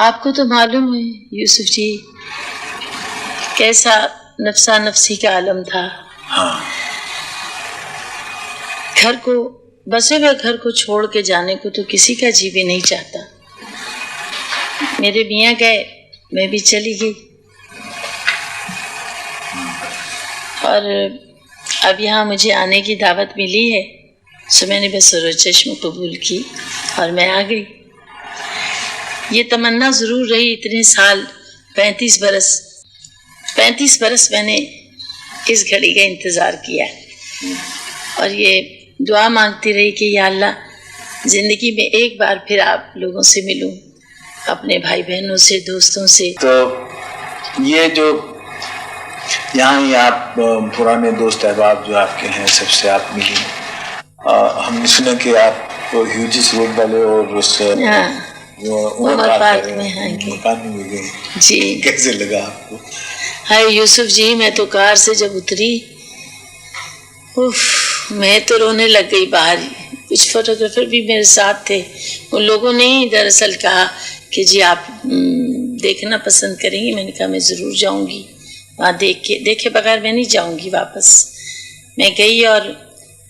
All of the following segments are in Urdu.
آپ کو تو معلوم ہے یوسف جی کیسا نفسا نفسی کا عالم تھا. ہاں گھر کو بسے ہوئے گھر کو چھوڑ کے جانے کو تو کسی کا جی بھی نہیں چاہتا. میرے میاں گئے میں بھی چلی گئی اور اب یہاں مجھے آنے کی دعوت ملی ہے سو میں نے بسر چشم قبول کی اور میں آ گئی. یہ تمنا ضرور رہی اتنے سال 35 برس میں نے اس گھڑی کا انتظار کیا اور یہ دعا مانگتی رہی کہ یا اللہ زندگی میں ایک بار پھر آپ لوگوں سے ملوں، اپنے بھائی بہنوں سے، دوستوں سے. تو یہ جو یہاں ہی آپ پرانے دوست احباب جو آپ کے ہیں سب سے آپ ملی. ہم نے سنا کہ آپ ہیوجس روڈ والے اور اس عمر پارک میں مکان میں گئے جی. کیسے لگا آپ کو؟ ہائے یوسف جی میں تو کار سے جب اتری میں تو رونے لگ گئی. باہر کچھ فوٹوگرافر بھی میرے ساتھ تھے. ان لوگوں نے ہی دراصل کہا کہ جی آپ دیکھنا پسند کریں گی. میں نے کہا میں ضرور جاؤں گی وہاں دیکھے بغیر میں نہیں جاؤں گی واپس. میں گئی اور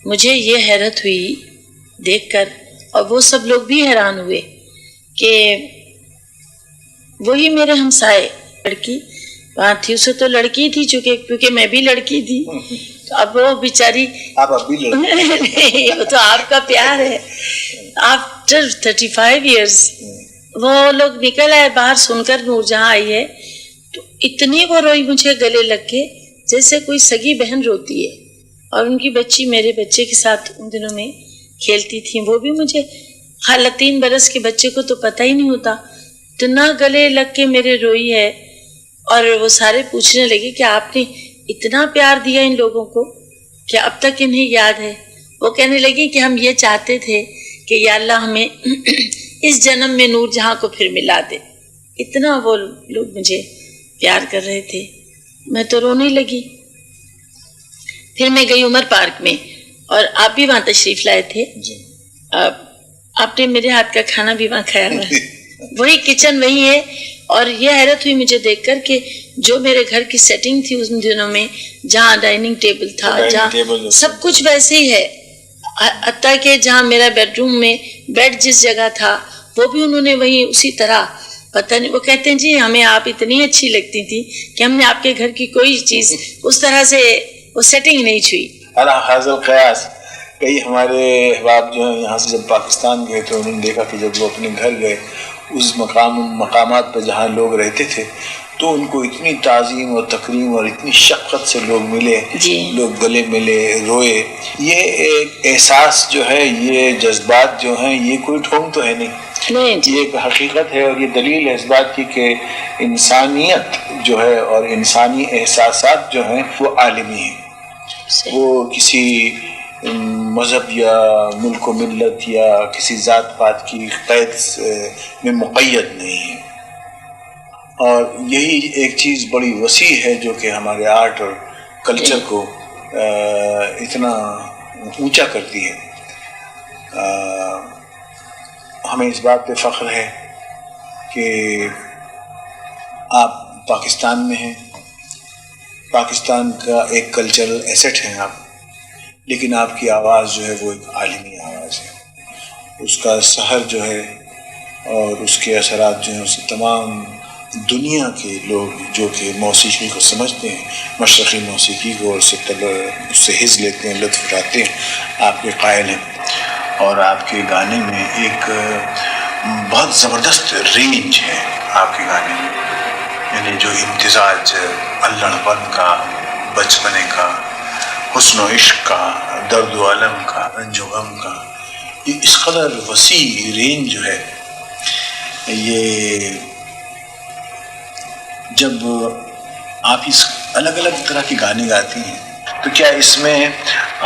مجھے یہ حیرت ہوئی دیکھ کر اور وہ سب لوگ بھی حیران ہوئے کہ وہی میرے ہمسائے لڑکی وہاں تھی. اسے تو لڑکی تھی کیونکہ میں بھی لڑکی تھی. اب وہ بیچاری آپ اب بھی لڑکی وہ تو آپ کا پیار ہے. آفٹر 35 ایئرس وہ لوگ نکل آئے باہر سن کر نور جہاں آئی ہے تو اتنی وہ روئی مجھے گلے لگ کے جیسے کوئی سگی بہن روتی ہے. اور ان کی بچی میرے بچے کے ساتھ ان دنوں میں کھیلتی تھی. وہ بھی مجھے 3 برس کے بچے کو تو پتہ ہی نہیں ہوتا اتنا گلے لگ کے میرے روئی ہے. اور وہ سارے پوچھنے لگے کہ آپ نے اتنا پیار دیا ان لوگوں کو کہ اب تک انہیں یاد ہے. وہ کہنے لگی کہ ہم یہ چاہتے تھے کہ یا اللہ ہمیں اس جنم میں نور جہاں کو پھر ملا دے. اتنا وہ لوگ مجھے پیار کر رہے تھے. میں تو رونے لگی. پھر میں گئی عمر پارک میں اور آپ بھی وہاں تشریف لائے تھے. آپ نے میرے ہاتھ کا کھانا بھی وہاں کھایا ہوا ہے. وہی کچن وہی ہے. اور یہ حیرت ہوئی مجھے دیکھ کر کہ جو میرے گھر کی سیٹنگ تھی ان دنوں میں جہاں ڈائننگ ٹیبل تھا جہاں سب کچھ ویسے ہی ہے. حتیٰ کہ جہاں میرا بیڈ روم میں بیڈ جس جگہ تھا وہ بھی انہوں نے وہی اسی طرح. پتہ نہیں وہ کہتے ہیں جی ہمیں آپ اتنی اچھی لگتی تھی کہ ہم نے آپ کے گھر کی کوئی چیز اس طرح سے وہ سیٹنگ نہیں چھوئی. حاضر قیاس کئی ہمارے احباب جو ہیں یہاں سے جب پاکستان گئے تو انہوں نے دیکھا کہ جب وہ اپنے گھر گئے اس مقامات پہ جہاں لوگ رہتے تھے تو ان کو اتنی تعظیم اور تکریم اور اتنی شفقت سے لوگ ملے جی. لوگ گلے ملے روئے. یہ ایک احساس جو ہے یہ جذبات جو ہیں یہ کوئی ٹھونگ تو ہے نہیں. یہ ایک حقیقت ہے اور یہ دلیل ہے اس بات کی کہ انسانیت جو ہے اور انسانی احساسات جو ہیں وہ عالمی ہیں. وہ کسی مذہب یا ملک و ملت یا کسی ذات پات کی قید میں مقید نہیں ہے. اور یہی ایک چیز بڑی وسیع ہے جو کہ ہمارے آرٹ اور کلچر کو اتنا اونچا کرتی ہے. ہمیں اس بات پہ فخر ہے کہ آپ پاکستان میں ہیں. پاکستان کا ایک کلچرل ایسٹ ہیں آپ. لیکن آپ کی آواز جو ہے وہ ایک عالمی آواز ہے. اس کا سحر جو ہے اور اس کے اثرات جو ہیں اسے تمام دنیا کے لوگ جو کہ موسیقی کو سمجھتے ہیں مشرقی موسیقی کو اور اس سے حظ لیتے ہیں لطف اٹھاتے ہیں آپ کے قائل ہیں. اور آپ کے گانے میں ایک بہت زبردست رینج ہے آپ کے گانے میں. یعنی جو امتزاج اللڑ پن کا بچپنے کا حسن و عشق کا درد و علم کا رنج و غم کا یہ اس قدر وسیع رینج جو ہے یہ جب آپ اس الگ الگ طرح کے گانے گاتی ہیں تو کیا اس میں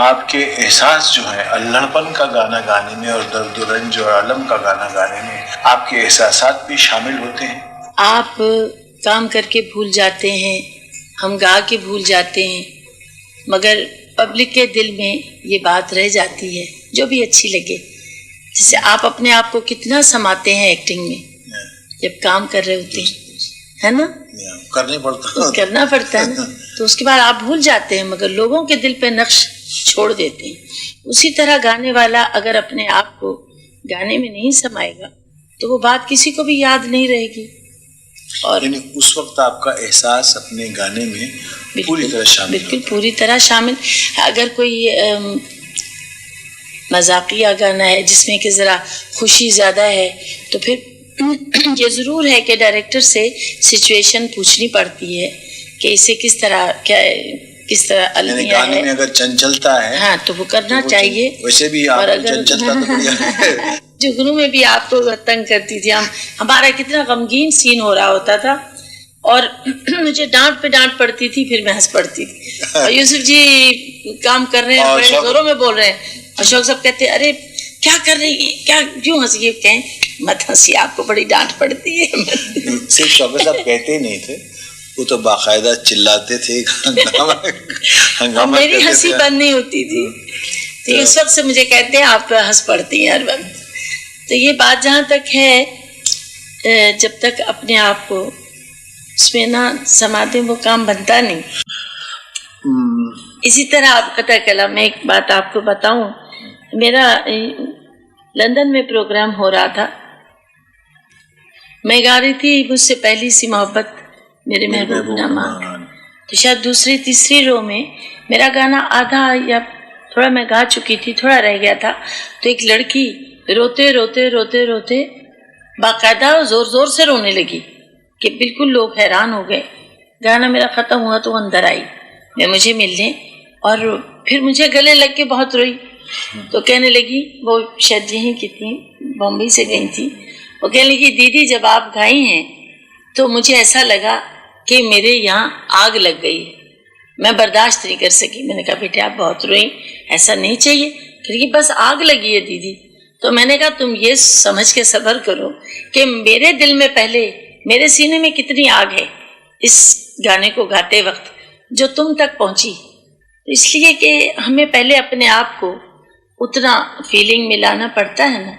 آپ کے احساس جو ہے اللڑ پن کا گانا گانے میں اور درد و رنج اور علم کا گانا گانے میں آپ کے احساسات بھی شامل ہوتے ہیں؟ آپ کام کر کے بھول جاتے ہیں ہم گا کے بھول جاتے ہیں مگر پبلک کے دل میں یہ بات رہ جاتی ہے جو بھی اچھی لگے. جیسے آپ اپنے آپ کو کتنا سماتے ہیں ایکٹنگ میں جب کام کر رہے ہوتے ہیں، ہے نا، کرنا پڑتا ہے نا، تو اس کے بعد آپ بھول جاتے ہیں مگر لوگوں کے دل پہ نقش چھوڑ دیتے ہیں. اسی طرح گانے والا اگر اپنے آپ کو گانے میں نہیں سمائے گا تو وہ بات کسی کو بھی یاد نہیں رہے گی. اور یعنی اس وقت آپ کا احساس اپنے گانے میں پوری طرح شامل، بالکل پوری طرح شامل. اگر کوئی مذاقیہ گانا ہے جس میں کہ ذرا خوشی زیادہ ہے تو پھر یہ ضرور ہے کہ ڈائریکٹر سے سچویشن پوچھنی پڑتی ہے کہ اسے کس طرح کیا کس طرح المیہ گانے ہے. میں اگر چنچلتا ہے ہاں تو وہ کرنا چاہیے. ویسے بھی آپ چنچلتا تو بڑھیا جگنو میں بھی آپ کو تنگ کرتی تھی. ہمارا کتنا غمگین سین ہو رہا ہوتا تھا اور مجھے ڈانٹ پہ ڈانٹ پڑتی تھی، پھر میں ہنس پڑتی تھی. اور یوسف جی کام کر رہے ہیں، بڑے زوروں میں بول رہے ہیں، اشوک صاحب کہتے ارے کیا کر رہی ہے، کیا کیوں ہنسی؟ کہیں مت ہنسی، آپ کو بڑی ڈانٹ پڑتی ہے. صرف شوکت صاحب کہتے ہی نہیں تھے، وہ تو باقاعدہ چلاتے تھے، میری ہنسی بند نہیں ہوتی تھی. تو اس وقت سے مجھے کہتے ہیں آپ ہنس پڑتی ہیں ہر وقت. تو یہ بات جہاں تک ہے، جب تک اپنے آپ کو اس میں نہ سماتے وہ کام بنتا نہیں. اسی طرح آپ قطع کلام میں ایک بات آپ کو بتاؤں، میرا لندن میں پروگرام ہو رہا تھا، میں گا رہی تھی مجھ سے پہلی سی محبت میرے محبوب نامہ. تو شاید دوسری تیسری رو میں میرا گانا آدھا یا تھوڑا میں گا چکی تھی، تھوڑا رہ گیا تھا. تو ایک لڑکی روتے روتے روتے روتے باقاعدہ زور زور سے رونے لگی کہ بالکل لوگ حیران ہو گئے. گانا میرا ختم ہوا تو وہ اندر آئی میں مجھے ملنے، اور پھر مجھے گلے لگ کے بہت روئی. تو کہنے لگی، وہ شاید یہیں کی تھی، بمبئی سے گئی تھی، وہ کہنے لگی دیدی جب آپ گائی ہیں تو مجھے ایسا لگا کہ میرے یہاں آگ لگ گئی، میں برداشت نہیں کر سکی. میں نے کہا بیٹے آپ بہت روئیں، ایسا نہیں چاہیے. کہ بس آگ لگی ہے دیدی. تو میں نے کہا تم یہ سمجھ کے صبر کرو کہ میرے دل میں پہلے، میرے سینے میں کتنی آگ ہے اس گانے کو گاتے وقت جو تم تک پہنچی. اس لیے کہ ہمیں پہلے اپنے آپ کو اتنا فیلنگ ملانا پڑتا ہے نا،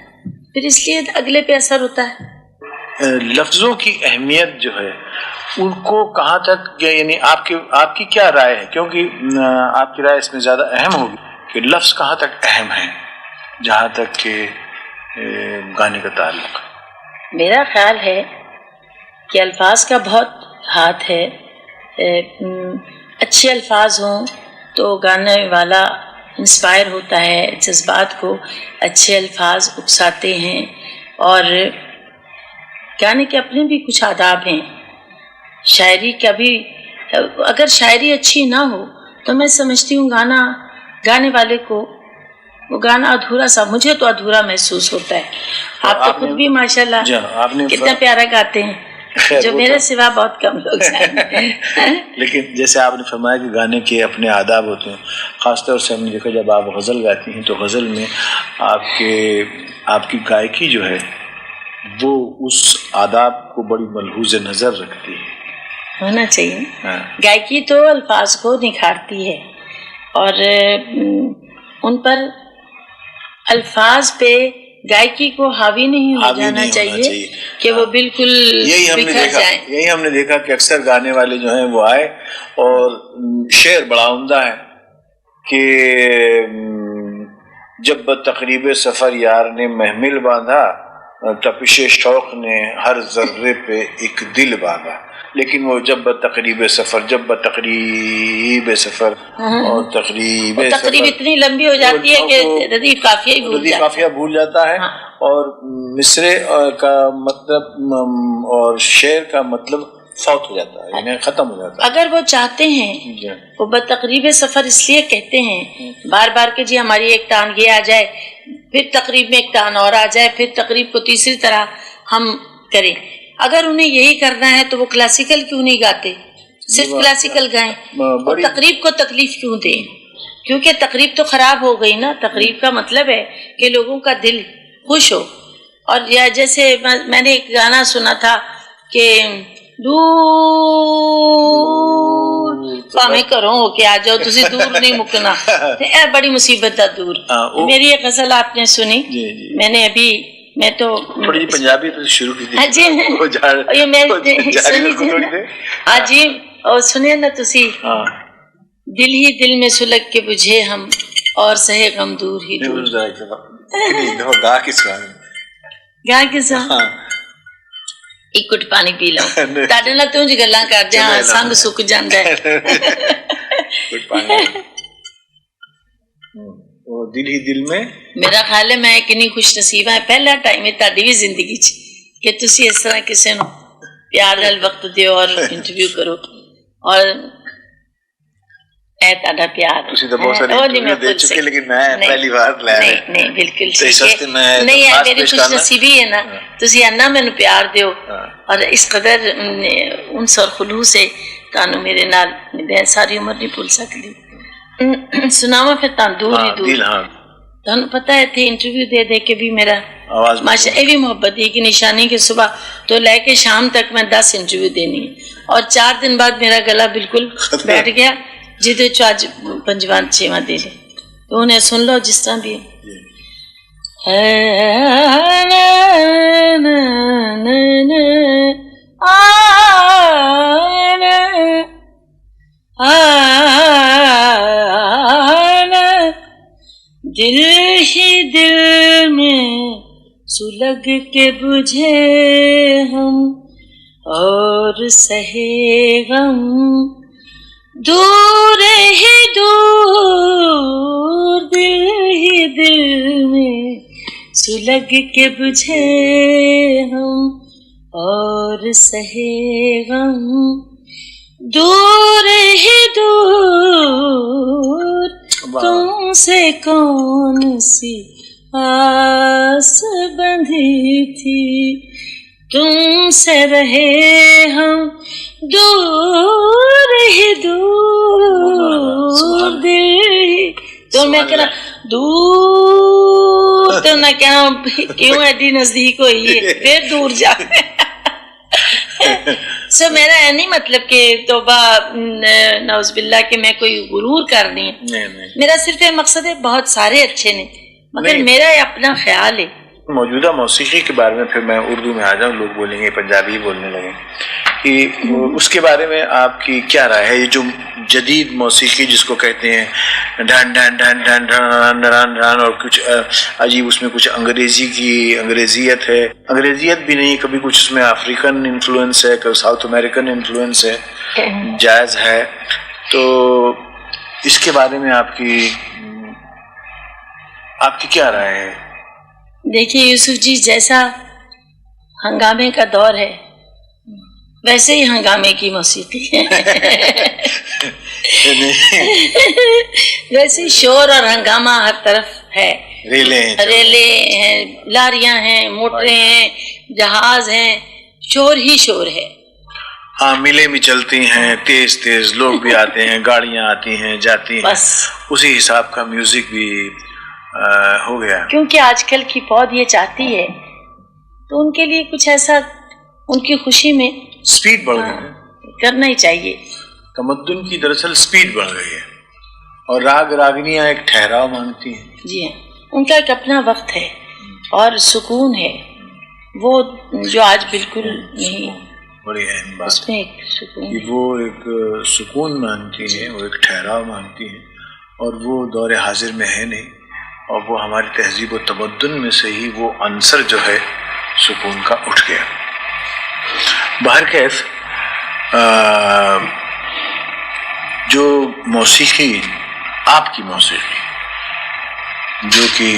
پھر اس لیے اگلے پہ اثر ہوتا ہے. لفظوں کی اہمیت جو ہے ان کو کہاں تک، یعنی آپ کی کیا رائے ہے، کیونکہ آپ کی رائے اس میں زیادہ اہم ہوگی کہ لفظ کہاں تک اہم ہے جہاں تک کہ گانے کا تعلق؟ میرا خیال ہے کہ الفاظ کا بہت ہاتھ ہے. اچھے الفاظ ہوں تو گانے والا انسپائر ہوتا ہے، جذبات کو اچھے الفاظ اکساتے ہیں. اور گانے کے اپنے بھی کچھ آداب ہیں. شاعری کا بھی، اگر شاعری اچھی نہ ہو تو میں سمجھتی ہوں گانے والے کو وہ گانا ادھورا سا، مجھے تو ادھورا محسوس ہوتا ہے. آپ تو خود بھی ماشاءاللہ کتنا پیارا گاتے ہیں، جو میرے سوا بہت کم لوگ جانتے ہیں. لیکن جیسے آپ نے فرمایا کہ گانے کے اپنے آداب ہوتے ہیں، خاص طور سے ہم نے دیکھا جب آپ غزل گاتی ہیں تو غزل میں آپ کی گائکی جو ہے وہ اس آداب کو بڑی ملحوظ نظر رکھتی ہے. ہونا چاہیے. گائکی تو الفاظ کو نکھارتی ہے اور ان پر الفاظ پہ گائکی کو حاوی نہیں ہو جانا چاہیے کہ وہ بالکل بکھر جائیں. یہی ہم نے دیکھا کہ اکثر گانے والے جو ہیں وہ آئے اور شعر بڑا عمدہ ہے کہ جب بتقریب سفر یار نے محمل باندھا، تپش شوق نے ہر ذرے پہ ایک دل باندھا. لیکن وہ جب بتقریب سفر اور تقریب اتنی لمبی ہو جاتی ہے کہ ردیف قافیہ بھول جاتا ہے. اور مصرے کا مطلب اور شعر کا مطلب فوت ہو جاتا ہے، یعنی ختم ہو جاتا ہے. اگر وہ چاہتے ہیں وہ بتقریب سفر اس لیے کہتے ہیں بار بار کہ جی ہماری ایک تان یہ آ جائے، پھر تقریب میں ایک تان اور آ جائے، پھر تقریب کو تیسری طرح ہم کریں. اگر انہیں یہی کرنا ہے تو وہ کلاسیکل کیوں نہیں گاتے، صرف کلاسیکل گائیں. اور تقریب کو تکلیف کیوں دیں، کیونکہ تقریب تو خراب ہو گئی نا. تقریب کا مطلب ہے کہ لوگوں کا دل خوش ہو. اور یا جیسے میں نے ایک گانا سنا تھا کہ دور پامے کرو کہ آ جاؤ تسی دور نہیں مکنا، اے بڑی مصیبت ہے دور. میری ایک غزل آپ نے سنی، میں نے ابھی میں تو تھوڑی جی پنجابی تو شروع کی تھی. ہاں جی ہاں جی اور سنیں نا تسی. دل ہی دل میں سلگ کے بجھے ہم اور سہے غم دور ہی دور. گا کس گا کس ایک گٹ پانی پی لو تاڈے نال توں جی گلاں کردے ہاں سنگ سک جاندا ہے. دل ہی دل میں میرا خیال ہے میں کنی خوش نصیب ہاں پہلا ٹائم ہے تہاڈی بھی زندگی چ کہ تسی اس طرح کسی نو پیار نال وقت دیو اور انٹرویو کرو اور اے تہاڈا پیار. تسی تو بہت سارے انٹرویو دے چکے لیکن میں پہلی بار لے نہیں بالکل نہیں ہے میری خوش نصیبی ہے نا تسی انا مینوں پیار دیو اور اس قدر انس اور خلوص سے تانوں میرے نال میں ساری عمر نہیں بھول سکتی. سناواں پھر تان دور ہی دور. تانوں پتہ ہے تھے انٹرویو دے دے کے بھی میرا ماشاء یہ بھی محبت ہے کہ نشانی کے صبح تو لے کے شام تک میں 10 انٹرویو دینی اور 4 دن بعد میرا گلا بالکل بیٹھ گیا جہدے چ اج 5واں 6واں دن تو انہیں سن لو جس طرح بھی دل ہی دل میں سلگ کے بجھے ہم اور سہے غم دور ہی دور. دل ہی دل میں سلگ کے بجھے ہم اور سہے غم دور ہی دور. تم سے کون سی آس بندھی تھی تم سے رہے ہم دور ہی دور. دل تو میں کہنا دور تو نہ کہنا کیوں ایڈی نزدیک ہوئی ہے پھر دور جا. سو میرا ہے نہیں مطلب کہ توبہ نعوذ باللہ کہ میں کوئی غرور کر رہی ہوں. میرا صرف یہ مقصد ہے بہت سارے اچھے نے مگر میرا یہ اپنا خیال ہے. موجودہ موسیقی کے بارے میں پھر میں اردو میں آ جاؤں لوگ بولیں گے پنجابی بولنے لگیں کہ اس کے بارے میں آپ کی کیا رائے ہے. یہ جو جدید موسیقی جس کو کہتے ہیں ڈھان ڈھان ڈھان ڈھان ڈھان ڈھان ڈھان اور کچھ عجیب اس میں کچھ انگریزیت ہے انگریزیت بھی نہیں کبھی کچھ اس میں افریقن انفلوئنس ہے کبھی ساؤتھ امریکن انفلوئنس ہے جاز ہے. تو اس کے بارے میں آپ کی کیا رائے ہے؟ دیکھیے یوسف جی جیسا ہنگامے کا دور ہے ویسے ہی ہنگامے کی موسیقی ہے. ویسے ہی شور اور ہنگامہ ہر طرف ہے. ریلے ہیں لاریاں ہیں موٹریں ہیں جہاز ہیں شور ہی شور ہے. ہاں ملے بھی چلتی ہیں تیز تیز لوگ بھی آتے ہیں گاڑیاں آتی ہیں جاتی ہیں بس اسی حساب کا میوزک بھی ہو گیا. کیونکہ آج کل کی فوج یہ چاہتی ہے تو ان کے لیے کچھ ایسا ان کی خوشی میں سپیڈ بڑھ گئی ہے کرنا ہی چاہیے. تمدن کی دراصل سپیڈ بڑھ گئی ہے اور راگ راگنیاں ایک ٹھہراؤ مانگتی ہیں. جی ہاں ان کا ایک اپنا وقت ہے اور سکون ہے وہ جو آج بالکل نہیں. بڑی اہم بات اس میں ایک سکون کہ وہ ایک سکون مانگتی ہیں وہ ایک ٹھہراؤ مانگتی ہیں اور وہ دور حاضر میں ہے نہیں اور وہ ہماری تہذیب و تمدن میں سے ہی وہ عنصر جو ہے سکون کا اٹھ گیا. بہرکیف جو موسیقی آپ کی موسیقی جو کہ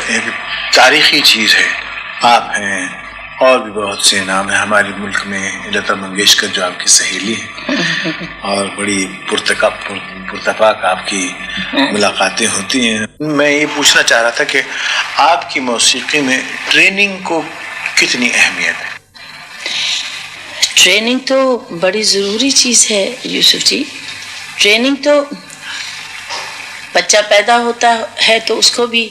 ایک تاریخی چیز ہے آپ ہیں اور بھی بہت سے نام ہیں ہمارے ملک میں لتا منگیشکر جو آپ کی سہیلی ہیں اور بڑی پرتپاک آپ کی ملاقاتیں ہوتی ہیں. میں یہ پوچھنا چاہ رہا تھا کہ آپ کی موسیقی میں ٹریننگ کو کتنی اہمیت ہے؟ ٹریننگ تو بڑی ضروری چیز ہے یوسف جی. ٹریننگ تو بچہ پیدا ہوتا ہے تو اس کو بھی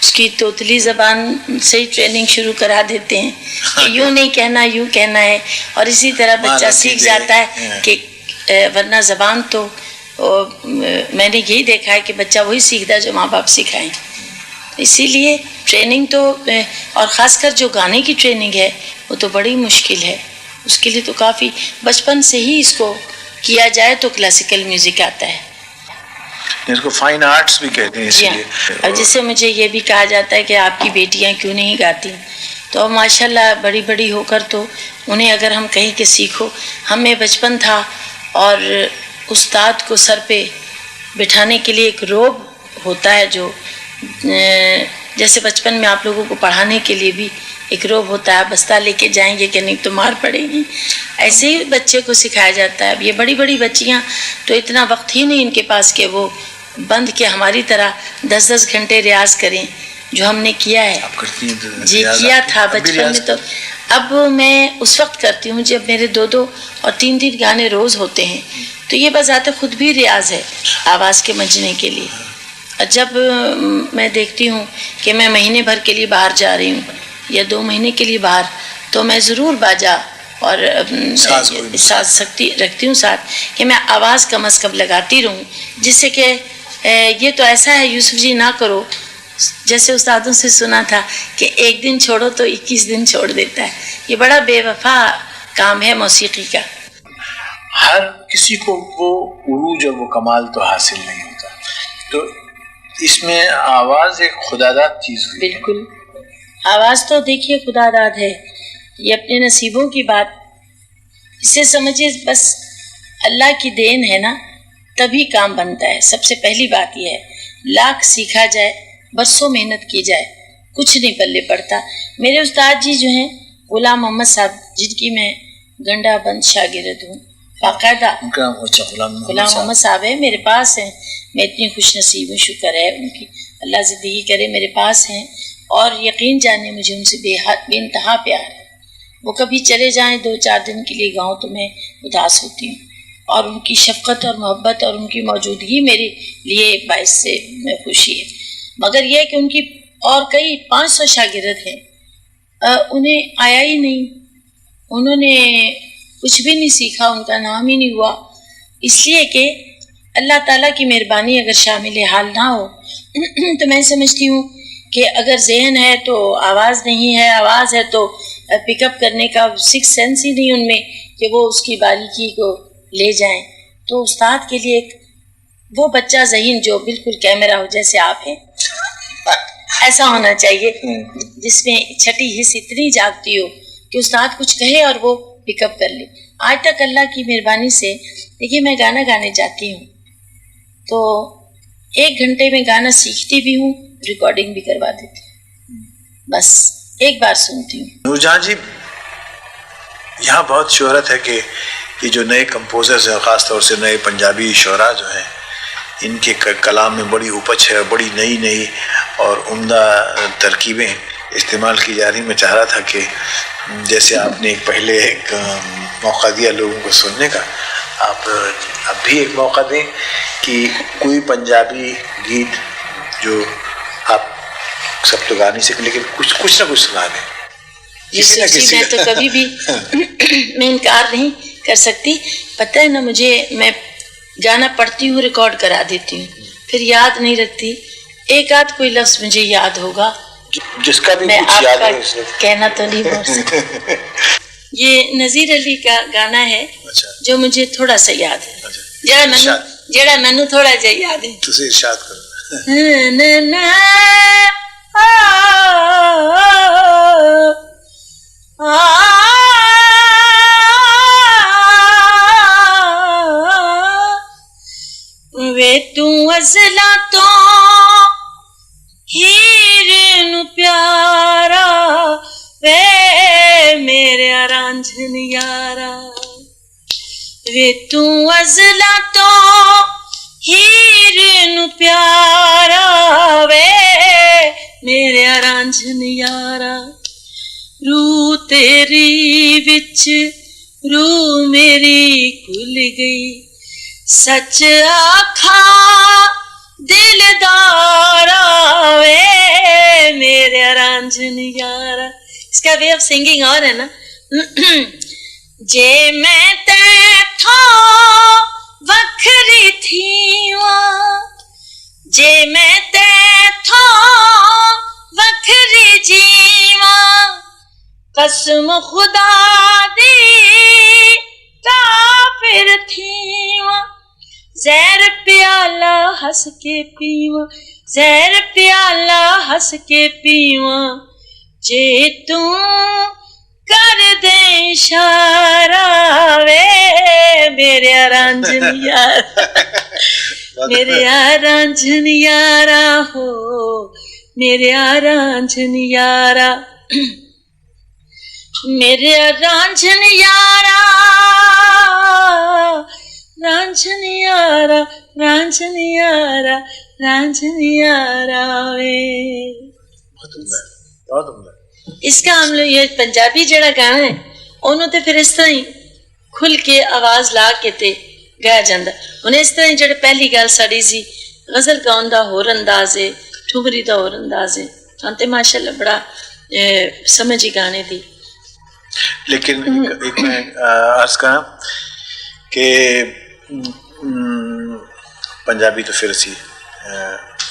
اس کی توتلی زبان سے ہی ٹریننگ شروع کرا دیتے ہیں کہ یوں نہیں کہنا یوں کہنا ہے اور اسی طرح بچہ سیکھ جاتا ہے کہ ورنہ زبان تو میں نے یہی دیکھا ہے کہ بچہ وہی سیکھتا ہے جو ماں باپ سکھائیں. اسی لیے ٹریننگ تو، اور خاص کر جو گانے کی ٹریننگ ہے وہ تو بڑی مشکل ہے. اس کے لیے تو کافی بچپن سے ہی اس کو کیا جائے تو کلاسیکل میوزک آتا ہے. اس کو فائن آرٹس بھی کہتے ہیں اسی لیے. اور جس سے مجھے یہ بھی کہا جاتا ہے کہ آپ کی بیٹیاں کیوں نہیں گاتی، تو ماشاءاللہ بڑی بڑی ہو کر تو انہیں اگر ہم کہیں کہ سیکھو. ہمیں بچپن تھا اور استاد کو سر پہ بٹھانے کے لیے ایک روب ہوتا ہے، جو جیسے بچپن میں آپ لوگوں کو پڑھانے کے لیے بھی ایک روب ہوتا ہے، بستہ لے کے جائیں گے کہ نہیں تو مار پڑے گی، ایسے ہی بچے کو سکھایا جاتا ہے. اب یہ بڑی بڑی بچیاں تو اتنا وقت ہی نہیں ان کے پاس کہ وہ بند کے ہماری طرح 10 گھنٹے ریاض کریں جو ہم نے کیا ہے. جی کیا تھا بچپن میں. تو اب میں اس وقت کرتی ہوں جب میرے 2 اور 3 گانے روز ہوتے ہیں، تو یہ بذات خود بھی ریاض ہے آواز کے مجنے کے لیے. اور جب میں دیکھتی ہوں کہ میں مہینے بھر کے لیے باہر جا رہی ہوں یا 2 مہینے کے لیے باہر، تو میں ضرور باجا اور ساز سکتی رکھتی ہوں ساتھ کہ میں آواز کم از کم لگاتی رہوں، جس سے کہ یہ تو ایسا ہے یوسف جی نہ کرو، جیسے استادوں سے سنا تھا کہ 1 دن چھوڑو تو 21 دن چھوڑ دیتا ہے. یہ بڑا بے وفا کام ہے موسیقی کا. ہر کسی کو وہ عروج اور وہ کمال تو حاصل نہیں ہوتا، تو اس میں آواز ایک خداداد چیز ہے. بالکل، آواز تو دیکھیے خداداد ہے، یہ اپنے نصیبوں کی بات، اسے سمجھے بس اللہ کی دین ہے نا، تبھی کام بنتا ہے. سب سے پہلی بات یہ ہے، لاکھ سیکھا جائے، برسوں محنت کی جائے، کچھ نہیں پلے پڑتا. میرے استاد جی جو ہیں غلام محمد صاحب، جن کی میں گنڈا بند شاگرد ہوں، باقاعدہ غلام محمد صاحب ہے میرے پاس ہیں. میں اتنی خوش نصیب ہوں، شکر ہے ان کی، اللہ زندگی کرے، میرے پاس ہیں. اور یقین جانے مجھے ان سے بے انتہا پیار ہے. وہ کبھی چلے جائیں 2-4 دن کے لیے گاؤں تو میں اداس ہوتی ہوں، اور ان کی شفقت اور محبت اور ان کی موجودگی میرے لیے باعث سے میں خوشی ہے. مگر یہ کہ ان کی اور کئی 500 شاگرد ہیں، انہیں آیا ہی نہیں، انہوں نے کچھ بھی نہیں سیکھا، ان کا نام ہی نہیں ہوا. اس لیے کہ اللہ تعالیٰ کی مہربانی اگر شامل حال نہ ہو تو میں سمجھتی ہوں کہ اگر ذہن ہے تو آواز نہیں ہے، آواز ہے تو پک اپ کرنے کا 6 سینس ہی نہیں ان میں کہ وہ اس کی باریکی کو لے جائیں. تو استاد کے لیے ایک وہ بچہ ذہین جو بالکل کیمرہ ہو جیسے آپ ہیں، ایسا ہونا چاہیے، جس میں چھٹی حص اتنی جاگتی ہو کہ استاد کچھ کہے اور وہ پک اپ کر لے. آج تک اللہ کی مہربانی سے دیکھیے میں گانا گانے جاتی ہوں تو 1 گھنٹے میں گانا سیکھتی بھی ہوں، ریکارڈنگ بھی کروا دیتی ہوں، بس ایک بار سنتی ہوں. نور جہاں جی، یہاں بہت شہرت ہے کہ یہ جو نئے کمپوزرز ہیں، خاص طور سے نئے پنجابی شعراء جو ہیں، ان کے کلام میں بڑی اپج ہے، بڑی نئی اور عمدہ ترکیبیں استعمال کی جا رہی. میں چاہ رہا تھا کہ جیسے آپ نے پہلے ایک موقع دیا لوگوں کو سننے کا، آپ اب بھی ایک موقع دیں کہ کوئی پنجابی گیت جو آپ سب تو گا نہیں سکیں لیکن کچھ نہ کچھ سنا دیں. میں تو کبھی بھی میں انکار نہیں کر سکتی. پتہ ہے نا مجھے، میں گانا پڑھتی ہوں، ریکارڈ کرا دیتی ہوں، پھر یاد نہیں رکھتی. ایک آدھ کوئی لفظ مجھے یاد ہوگا، جس کا بھی میں کچھ آپ یاد کا ہے کہنا تو نہیں بول سکتی. یہ نذیر علی کا گانا ہے جو مجھے تھوڑا سا یاد ہے، جڑا مینوں تھوڑا جا یاد ہے. تسی ارشاد کرو. وے تو ازلا تو ہیر نو پیارا، وے میرے رانجھن یارا. وے تو ازلا تو ہیر نو پیارا، وے میرے رانجھن یارا. روح تیری وچ روح میری کھل گئی، سچ آکھا دلدارا، وے میرے رانجھن یارا. اس کا وے آف سنگنگ اور ہے نا. جے میں تیتھوں وکھری تھی، جے میں تیتھوں قسم خدا دی کافر تھیواں زہر پیالہ ہس کے پیواں زہر پیالہ ہس کے پیواں جے توں کر دے اشارہ وے میرے رانجھن یار میرے رانجھن یارا ہو میرے رانجھن یارا میرے رانجھن یارا رانجھن یارا رانجھن یارا رانجھن یارا وے. اس کا ہم لوگ یہ پنجابی جڑا گانا ہے انہوں تے پھر اس طرح ہی کھل کے آواز لا کے تے گایا جاندہ. انہیں اس طرح ہی جڑے پہلی گال ساڑی سی غزل گاؤں دا ہور انداز ہے ٹھمری دا ہور انداز ہے انتے ماشاءاللہ بڑا سمجھی گانے دی. لیکن ایک میں عرض کرنا کہ پنجابی تو پھر سی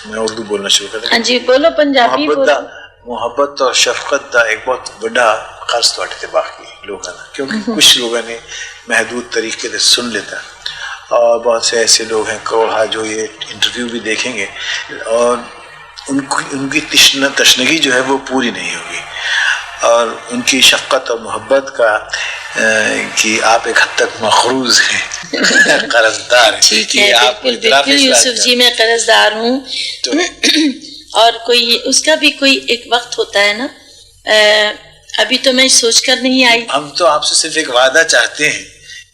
میں اردو بولنا شروع کرتا. ہاں جی بولو پنجابی بولو. محبت اور شفقت دا ایک بہت بڑا قرض تواڈے تے باقی لوگوں نے کیونکہ کچھ لوگوں نے محدود طریقے سے سن لیتا اور بہت سے ایسے لوگ ہیں کروڑا جو یہ انٹرویو بھی دیکھیں گے اور ان کی تشنگی جو ہے وہ پوری نہیں ہوگی اور ان کی شفقت اور محبت کا کہ آپ ایک حد تک مخروض ہیں قرضدار ہیں. ٹھیک ہے بالکل یوسف جی میں قرضدار ہوں اور کوئی اس کا بھی کوئی ایک وقت ہوتا ہے نا ابھی تو میں سوچ کر نہیں آئی. ہم تو آپ سے صرف ایک وعدہ چاہتے ہیں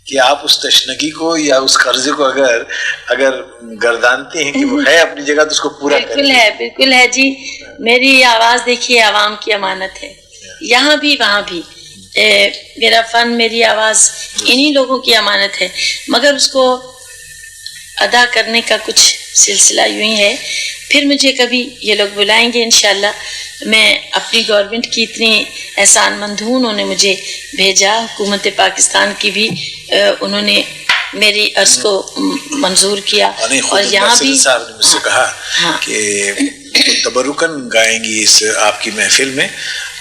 کہ آپ اس تشنگی کو یا اس قرضے کو اگر گردانتے ہیں کہ وہ ہے اپنی جگہ تو اس کو پورا بالکل ہے جی. میری آواز دیکھیے عوام کی امانت ہے یہاں بھی وہاں بھی. میرا فن میری آواز انہی لوگوں کی امانت ہے مگر اس کو ادا کرنے کا کچھ سلسلہ یوں ہی ہے. پھر مجھے کبھی یہ لوگ بلائیں گے انشاءاللہ. میں اپنی گورنمنٹ کی اتنی احسان مند ہوں انہوں نے مجھے بھیجا حکومت پاکستان کی بھی انہوں نے میری عرض کو منظور کیا اور یہاں بھی صاحب نے مجھ سے کہا کہ تبرکن گائیں گی اس آپ کی محفل میں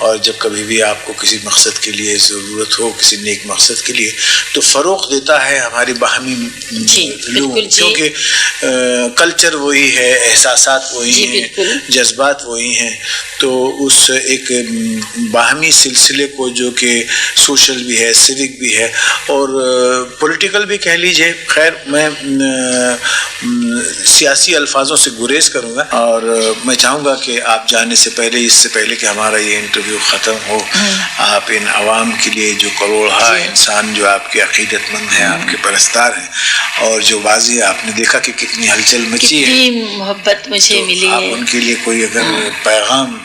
اور جب کبھی بھی آپ کو کسی مقصد کے لیے ضرورت ہو کسی نیک مقصد کے لیے تو فروغ دیتا ہے ہماری باہمی لوگ کیونکہ کلچر وہی ہے احساسات وہی ہیں جذبات وہی ہیں تو اس ایک باہمی سلسلے کو جو کہ سوشل بھی ہے سیوک بھی ہے اور پولیٹیکل بھی کہہ لیجئے. خیر میں سیاسی الفاظوں سے گریز کروں گا اور میں چاہوں گا کہ آپ جانے سے پہلے اس سے پہلے کہ ہمارا یہ انٹرویو ختم ہو آپ ان عوام کے لیے جو کروڑا انسان جو آپ کے عقیدت مند ہیں آپ کے پرستار ہیں اور جو واضح آپ نے دیکھا کہ کتنی ہلچل مچی ہے محبت مجھے ملی آپ ان کے لیے کوئی اگر پیغام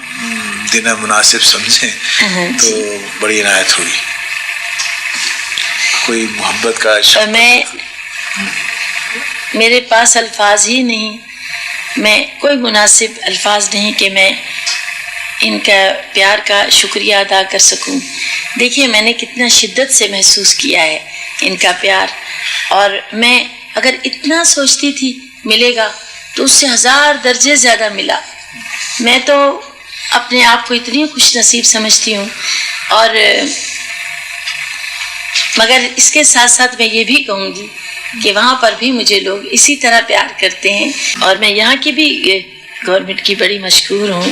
دینا مناسب سمجھیں تو بڑی عنایت ہوگی. کوئی محبت کا میں میرے پاس الفاظ ہی نہیں میں کوئی مناسب الفاظ نہیں کہ میں ان کا پیار کا شکریہ ادا کر سکوں. دیکھیے میں نے کتنا شدت سے محسوس کیا ہے ان کا پیار اور میں اگر اتنا سوچتی تھی ملے گا تو اس سے 1000 درجے زیادہ ملا. میں تو اپنے آپ کو اتنی خوش نصیب سمجھتی ہوں اور مگر اس کے ساتھ ساتھ میں یہ بھی کہوں گی کہ وہاں پر بھی مجھے لوگ اسی طرح پیار کرتے ہیں اور میں یہاں کی بھی گورنمنٹ کی بڑی مشکور ہوں.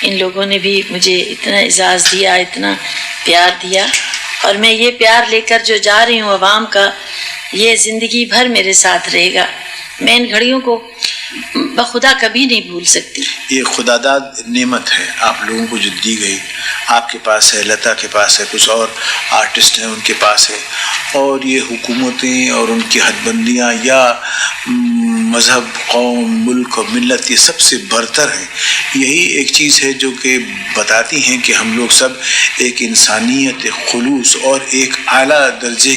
ان لوگوں نے بھی مجھے اتنا اعزاز دیا اتنا پیار دیا اور میں یہ پیار لے کر جو جا رہی ہوں عوام کا یہ زندگی بھر میرے ساتھ رہے گا. میں ان گھڑیوں کو بخدا کبھی نہیں بھول سکتی. یہ خدا داد نعمت ہے آپ لوگوں کو جو دی گئی آپ کے پاس ہے لتا کے پاس ہے کچھ اور آرٹسٹ ہیں ان کے پاس ہے اور یہ حکومتیں اور ان کی حد بندیاں یا مذہب قوم ملک اور ملت یہ سب سے برتر ہیں. یہی ایک چیز ہے جو کہ بتاتی ہیں کہ ہم لوگ سب ایک انسانیت خلوص اور ایک اعلیٰ درجے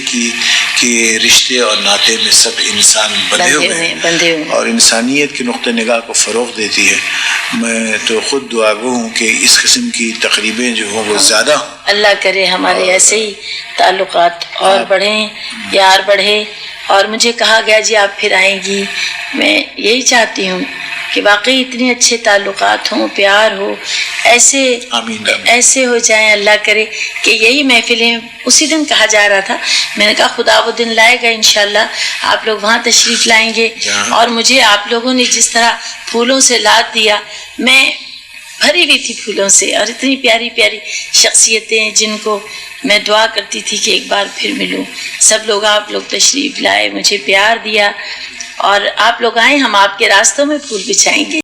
کے رشتے اور ناطے میں سب انسان بندھے ہوئے ہیں اور انسانیت کے نقطہ نگاہ کو فروغ دیتی ہے. میں تو خود دعا گو ہوں کہ اس قسم کی تقریبیں جو ہوں وہ زیادہ ہوں. اللہ کرے ہمارے ایسے ہی تعلقات اور بڑھیں پیار بڑھے اور مجھے کہا گیا جی آپ پھر آئیں گی. میں یہی چاہتی ہوں کہ واقعی اتنے اچھے تعلقات ہوں، پیار ہو، ایسے آمین ایسے ہو جائیں، اللہ کرے کہ یہی محفلیں اسی دن کہا جا رہا تھا. میں نے کہا خدا وہ دن لائے گا انشاءاللہ، آپ لوگ وہاں تشریف لائیں گے. اور مجھے آپ لوگوں نے جس طرح پھولوں سے لاد دیا، میں بھری ہوئی تھی پھولوں سے، اور اتنی پیاری پیاری شخصیتیں جن کو میں دعا کرتی تھی کہ ایک بار پھر ملوں. سب لوگ، آپ لوگ تشریف لائے، مجھے پیار دیا، اور آپ لوگ آئیں، ہم آپ کے راستوں میں پھول بچھائیں گے.